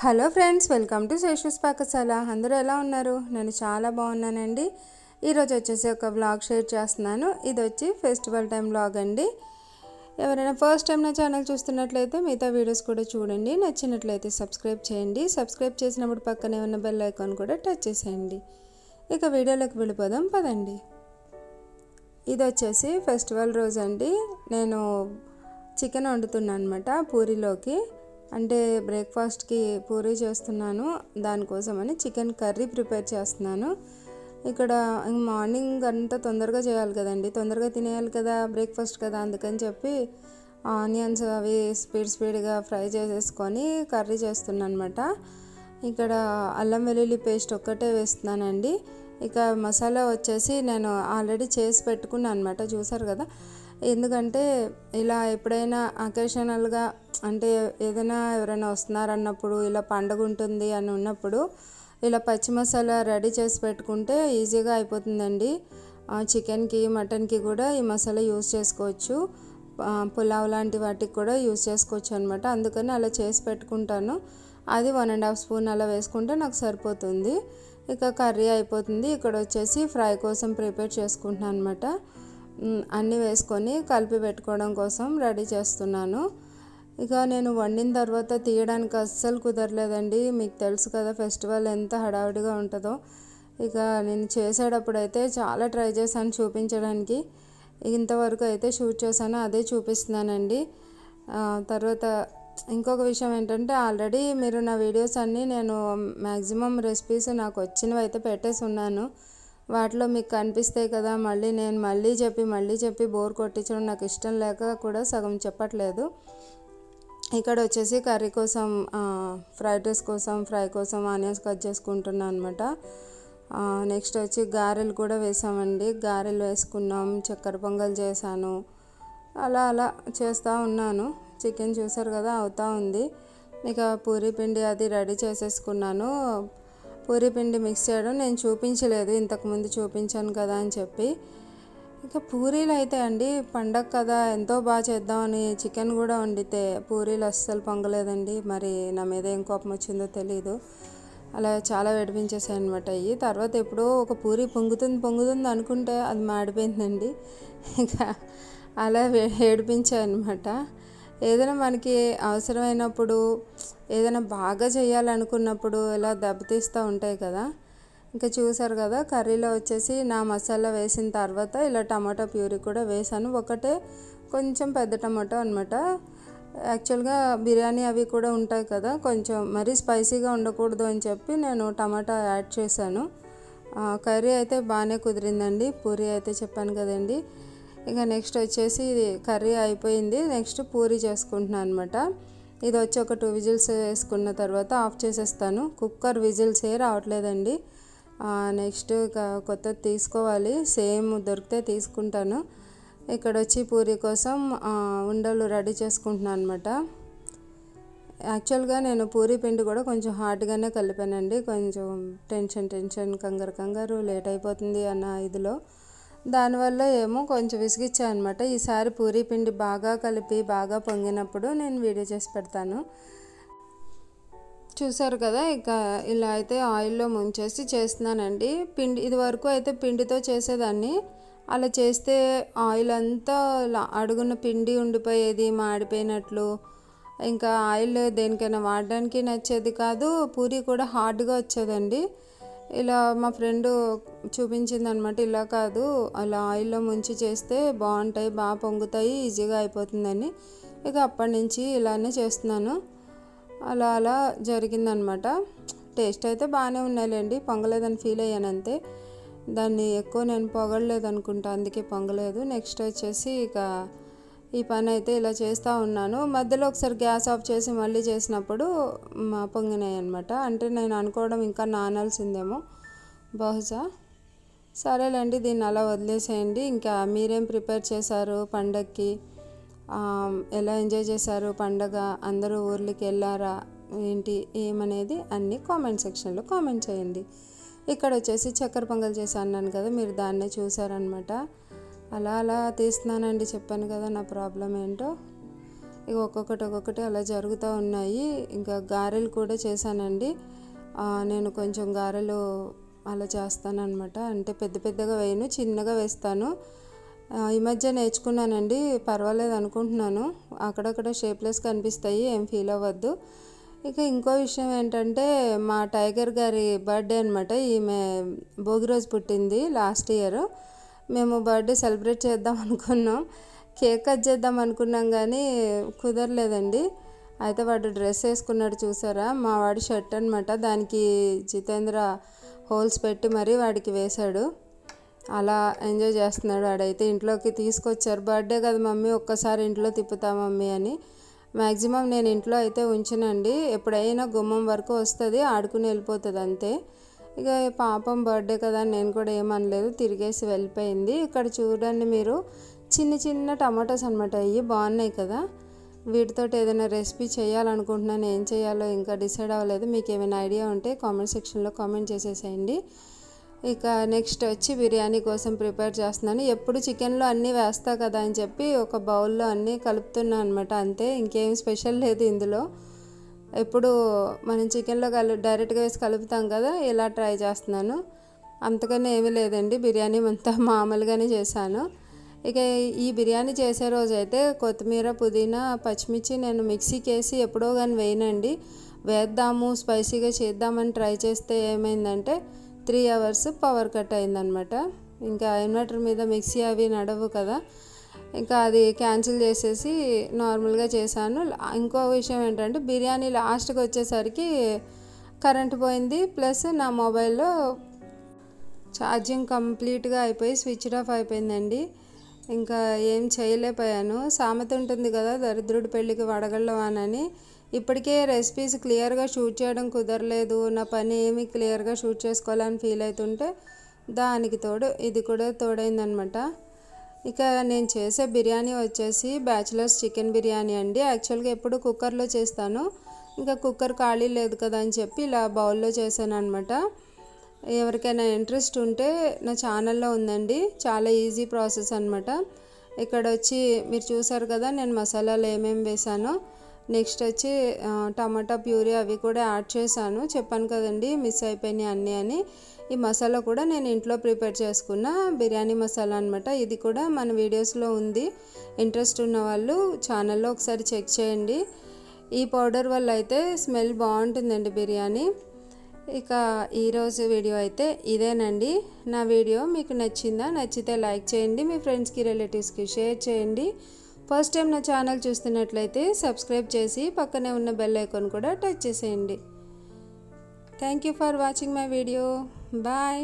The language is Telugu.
Hello friends, welcome to శేషుస్ పాకశాల. అందరూ ఎలా ఉన్నారు? నేను చాలా బాగున్నానండి. ఈరోజు వచ్చేసి ఒక వ్లాగ్ షేర్ చేస్తున్నాను. ఇది వచ్చి ఫెస్టివల్ టైం వ్లాగ్ అండి. ఎవరైనా ఫస్ట్ టైం నా ఛానల్ చూస్తున్నట్లయితే మిగతా వీడియోస్ కూడా చూడండి. నచ్చినట్లయితే సబ్స్క్రైబ్ చేయండి. సబ్స్క్రైబ్ చేసినప్పుడు పక్కనే ఉన్న బెల్ ఐకాన్ కూడా టచ్ చేసేయండి. ఇక వీడియోలోకి వెళ్ళిపోదాం పదండి. ఇది వచ్చేసి ఫెస్టివల్ రోజు అండి. నేను చికెన్ వండుతున్నాను అనమాట పూరీలోకి. అంటే బ్రేక్ఫాస్ట్కి పూరీ చేస్తున్నాను. దానికోసమని చికెన్ కర్రీ ప్రిపేర్ చేస్తున్నాను. ఇక్కడ మార్నింగ్ అంతా తొందరగా చేయాలి కదండి, తొందరగా తినేయాలి కదా, బ్రేక్ఫాస్ట్ కదా, అందుకని చెప్పి ఆనియన్స్ అవి స్పీడ్గా ఫ్రై చేసేసుకొని కర్రీ చేస్తున్నాను అనమాట. ఇక్కడ అల్లం వెల్లుల్లి పేస్ట్ ఒక్కటే వేస్తున్నానండి. ఇక మసాలా వచ్చేసి నేను ఆల్రెడీ చేసి పెట్టుకున్నాను అనమాట, చూసారు కదా. ఎందుకంటే ఇలా ఎప్పుడైనా అకేషనల్గా అంటే ఏదైనా ఎవరైనా వస్తున్నారన్నప్పుడు, ఇలా పండగ ఉంటుంది అని ఉన్నప్పుడు ఇలా పచ్చి మసాలా రెడీ చేసి పెట్టుకుంటే ఈజీగా అయిపోతుందండి. చికెన్కి మటన్కి కూడా ఈ మసాలా యూస్ చేసుకోవచ్చు. పులావ్ లాంటి వాటికి కూడా యూస్ చేసుకోవచ్చు అనమాట. అందుకని అలా చేసి పెట్టుకుంటాను. అది 1.5 స్పూన్ అలా వేసుకుంటే నాకు సరిపోతుంది. ఇక కర్రీ అయిపోతుంది. ఇక్కడ వచ్చేసి ఫ్రై కోసం ప్రిపేర్ చేసుకుంటున్నాను అనమాట. అన్నీ వేసుకొని కలిపి పెట్టుకోవడం కోసం రెడీ చేస్తున్నాను. ఇక నేను వండిన తర్వాత తీయడానికి అస్సలు కుదరలేదండి. మీకు తెలుసు కదా ఫెస్టివల్ ఎంత హడావిడిగా ఉంటుందో. ఇక నేను చేసేటప్పుడు అయితే చాలా ట్రై చేశాను చూపించడానికి. ఇంతవరకు అయితే షూట్ చేశాను, అదే చూపిస్తున్నానండి. తర్వాత ఇంకొక విషయం ఏంటంటే, ఆల్రెడీ మీరు నా వీడియోస్ అన్నీ నేను మ్యాక్సిమం రెసిపీస్ నాకు వచ్చినవి అయితే పెట్టేసి ఉన్నాను. వాటిలో మీకు కనిపిస్తాయి కదా, నేను మళ్ళీ చెప్పి బోర్ కొట్టించడం నాకు ఇష్టం లేక కూడా సగం చెప్పట్లేదు. ఇక్కడ వచ్చేసి కర్రీ కోసం ఫ్రైడ్ రైస్ కోసం ఫ్రై కోసం ఆనియన్స్ కట్ చేసుకుంటున్నాను అనమాట. నెక్స్ట్ వచ్చి గారెలు కూడా వేసామండి. గారెలు వేసుకున్నాం, చక్కెర పొంగల్ చేశాను. అలా చేస్తూ ఉన్నాను. చికెన్ చూసారు కదా అవుతూ ఉంది. ఇక పూరీ పిండి అది రెడీ చేసేసుకున్నాను. పూరీ పిండి మిక్స్ చేయడం నేను చూపించలేదు, ఇంతకుముందు చూపించాను కదా అని చెప్పి. ఇక పూరీలు అయితే అండి, పండగ కదా ఎంతో బాగా చేద్దామని చికెన్ కూడా వండితే పూరీలు అస్సలు పొంగలేదండి. మరి నా మీద ఏం కోపం వచ్చిందో తెలీదు. అలా చాలా వేడిపించేసాయి అనమాట. అయ్యి తర్వాత ఎప్పుడో ఒక పూరీ పొంగుతుంది అనుకుంటే అది మాడిపోయిందండి. ఇక అలా ఏడిపించాయి అనమాట. ఏదైనా మనకి అవసరమైనప్పుడు, ఏదైనా బాగా చేయాలనుకున్నప్పుడు ఇలా దెబ్బతీస్తూ ఉంటాయి కదా. ఇంకా చూసారు కదా, కర్రీలో వచ్చేసి నా మసాలా వేసిన తర్వాత ఇలా టమాటా ప్యూరీ కూడా వేసాను. ఒకటే కొంచెం పెద్ద టమాటో అనమాట. యాక్చువల్గా బిర్యానీ అవి కూడా ఉంటాయి కదా, కొంచెం మరీ స్పైసీగా ఉండకూడదు అని చెప్పి నేను టమాటా యాడ్ చేశాను. కర్రీ అయితే బాగానే కుదిరిందండి. పూరీ అయితే చెప్పాను కదండి. ఇక నెక్స్ట్ వచ్చేసి కర్రీ అయిపోయింది. నెక్స్ట్ పూరీ చేసుకుంటున్నాను అనమాట. ఇది వచ్చి ఒక 2 విజిల్స్ వేసుకున్న తర్వాత ఆఫ్ చేసేస్తాను. కుక్కర్ విజిల్స్ రావట్లేదండి. నెక్స్ట్ కొత్తది తీసుకోవాలి, సేమ్ దొరికితే తీసుకుంటాను. ఇక్కడ వచ్చి పూరీ కోసం ఉండలు రెడీ చేసుకుంటున్నాను అనమాట. యాక్చువల్గా నేను పూరీ పిండి కూడా కొంచెం హార్డ్గానే కలిపానండి. కొంచెం టెన్షన్ కంగారు లేట్ అయిపోతుంది అన్న ఇదిలో, దానివల్ల ఏమో కొంచెం విసిగిచ్చాను అనమాట. ఈసారి పూరీ పిండి బాగా కలిపి బాగా పొంగినప్పుడు నేను వీడియో చేసి పెడతాను. చూసారు కదా, ఇక ఇలా అయితే ఆయిల్లో ముంచేసి చేస్తున్నానండి. పిండి ఇది వరకు అయితే పిండితో చేసేదాన్ని. అలా చేస్తే ఆయిల్ అంతా అడుగున పిండి ఉండిపోయేది, మాడిపోయినట్లు. ఇంకా ఆయిల్ దేనికైనా వాడడానికి నచ్చేది కాదు. పూరీ కూడా హార్డ్గా వచ్చేదండి. ఇలా మా ఫ్రెండ్ చూపించింది అనమాట. ఇలా కాదు, అలా ఆయిల్లో ముంచి చేస్తే బాగుంటాయి, బాగా పొంగుతాయి, ఈజీగా అయిపోతుందని. ఇక అప్పటి నుంచి ఇలానే చేస్తున్నాను. అలా జరిగిందనమాట. టేస్ట్ అయితే బాగానే ఉన్నాయిలేండి, పొంగలేదని ఫీల్ అయ్యాను అంతే. దాన్ని ఎక్కువ నేను పొగడలేదు అనుకుంటా, అందుకే పొంగలేదు. నెక్స్ట్ వచ్చేసి ఇక ఈ పని అయితే ఇలా చేస్తూ ఉన్నాను. మధ్యలో ఒకసారి గ్యాస్ ఆఫ్ చేసి మళ్ళీ చేసినప్పుడు పొంగినాయి అనమాట. అంటే నేను అనుకోవడం ఇంకా నానాల్సిందేమో బహుశా. సరేలేండి, దీన్ని అలా వదిలేసేయండి. ఇంకా మీరేం ప్రిపేర్ చేశారు పండగకి? ఎలా ఎంజాయ్ చేశారు పండగ? అందరూ ఊర్లకి వెళ్ళారా ఏంటి ఏమనేది అన్నీ కామెంట్ సెక్షన్లో కామెంట్ చేయండి. ఇక్కడ వచ్చేసి చక్కెర పొంగల్ చేశాను కదా, మీరు దాన్నే చూసారనమాట. అలా తీస్తున్నానండి, చెప్పాను కదా నా ప్రాబ్లం ఏంటో. ఇక ఒక్కొక్కటి అలా జరుగుతూ ఉన్నాయి. ఇంకా గారెలు కూడా చేశానండి. నేను కొంచెం గారెలు అలా చేస్తానన్నమాట. అంటే పెద్దగా వేయను, చిన్నగా వేస్తాను. ఈ మధ్య నేర్చుకున్నానండి, పర్వాలేదు అనుకుంటున్నాను. అక్కడక్కడ షేప్లెస్ కనిపిస్తాయి, ఏం ఫీల్ అవ్వద్దు. ఇక ఇంకో విషయం ఏంటంటే మా టైగర్ గారి బర్త్డే అనమాట. ఈమె భోగి రోజు పుట్టింది లాస్ట్ ఇయర్. మేము బర్త్డే సెలబ్రేట్ చేద్దాం అనుకున్నాం, కేక్ కట్ చేద్దాం అనుకున్నాం కానీ కుదరలేదండి. అయితే వాడు డ్రెస్ వేసుకున్నాడు చూసారా, మా వాడి షర్ట్ అనమాట. దానికి జితేంద్ర హోల్స్ పెట్టి మరీ వాడికి వేశాడు. అలా ఎంజాయ్ చేస్తున్నాడు వాడైతే. ఇంట్లోకి తీసుకొచ్చారు, బర్త్డే కదా మమ్మీ ఒక్కసారి ఇంట్లో తిప్పుతా మమ్మీ అని. మ్యాక్సిమం నేను ఇంట్లో అయితే ఉంచనండి, ఎప్పుడైనా గుమ్మం వరకు వస్తుంది, ఆడుకుని వెళ్ళిపోతుంది అంతే. ఇక పాపం బర్త్డే కదా అని నేను కూడా ఏమనలేదు, తిరిగేసి వెళ్ళిపోయింది. ఇక్కడ చూడండి మీరు, చిన్న టమాటోస్ అనమాట. ఇవి బాగున్నాయి కదా. వీటితోటి ఏదైనా రెసిపీ చేయాలనుకుంటున్నాను, ఏం చేయాలో ఇంకా డిసైడ్ అవ్వలేదు. మీకు ఏమైనా ఐడియా ఉంటే కామెంట్ సెక్షన్లో కామెంట్ చేసేసేయండి. ఇక నెక్స్ట్ వచ్చి బిర్యానీ కోసం ప్రిపేర్ చేస్తున్నాను. ఎప్పుడు చికెన్లో అన్నీ వేస్తా కదా అని చెప్పి ఒక బౌల్లో అన్నీ కలుపుతున్నాను అనమాట, అంతే. ఇంకేం స్పెషల్ లేదు ఇందులో. ఎప్పుడు మనం చికెన్లో డైరెక్ట్గా వేసి కలుపుతాం కదా, ఇలా ట్రై చేస్తున్నాను. అంతకన్నా ఏమీ లేదండి, బిర్యానీ అంతా మామూలుగానే చేశాను. ఇక ఈ బిర్యానీ చేసే రోజు అయితే కొత్తిమీర, పుదీనా, పచ్చిమిర్చి నేను మిక్సీకి వేసి ఎప్పుడో కానీ వేయనండి. వేద్దాము స్పైసీగా చేద్దామని ట్రై చేస్తే ఏమైందంటే 3 hours పవర్ కట్ అయిందనమాట. ఇంకా ఇన్వర్టర్ మీద మిక్సీ అవి నడవు కదా, ఇంకా అది క్యాన్సిల్ చేసేసి నార్మల్గా చేశాను. ఇంకో విషయం ఏంటంటే బిర్యానీ లాస్ట్కి వచ్చేసరికి కరెంట్ పోయింది, ప్లస్ నా మొబైల్లో ఛార్జింగ్ కంప్లీట్గా అయిపోయి స్విచ్డ్ ఆఫ్ అయిపోయిందండి. ఇంకా ఏం చేయలేకపోయాను. సామెత ఉంటుంది కదా, దరిద్రుడి పెళ్ళికి వడగళ్ళవానని. ఇప్పటికే రెసిపీస్ క్లియర్గా షూట్ చేయడం కుదరలేదు, నా పని ఏమి క్లియర్గా షూట్ చేసుకోవాలని ఫీల్ అవుతుంటే దానికి తోడు ఇది కూడా తోడైందనమాట. ఇక నేను చేసే బిర్యానీ వచ్చేసి బ్యాచిలర్స్ చికెన్ బిర్యానీ అండి. యాక్చువల్గా ఎప్పుడు కుక్కర్లో చేస్తాను, ఇంకా కుక్కర్ ఖాళీ లేదు కదా అని చెప్పి ఇలా బౌల్లో చేశాను అనమాట. ఎవరికైనా ఇంట్రెస్ట్ ఉంటే నా ఛానల్లో ఉందండి, చాలా ఈజీ ప్రాసెస్ అనమాట. ఇక్కడ వచ్చి మీరు చూసారు కదా నేను మసాలాలు ఏమేమి వేసానో. నెక్స్ట్ వచ్చి టమాటా ప్యూరీ అవి కూడా యాడ్ చేశాను, చెప్పాను కదండి మిస్ అయిపోయినాయి అన్నీ అని. ఈ మసాలా కూడా నేను ఇంట్లో ప్రిపేర్ చేసుకున్న బిర్యానీ మసాలా అనమాట. ఇది కూడా మన వీడియోస్లో ఉంది, ఇంట్రెస్ట్ ఉన్న వాళ్ళు ఛానల్లో ఒకసారి చెక్ చేయండి. ఈ పౌడర్ వల్ల అయితే స్మెల్ బాగుంటుందండి బిర్యానీ. ఇక ఈరోజు వీడియో అయితే ఇదేనండి. నా వీడియో మీకు నచ్చిందా? నచ్చితే లైక్ చేయండి, మీ ఫ్రెండ్స్కి రిలేటివ్స్కి షేర్ చేయండి. ఫస్ట్ టైం నా ఛానల్ చూస్తున్నట్లయితే సబ్స్క్రైబ్ చేసి పక్కనే ఉన్న బెల్ ఐకాన్ కూడా టచ్ చేసేయండి. Thank you for watching my video. Bye.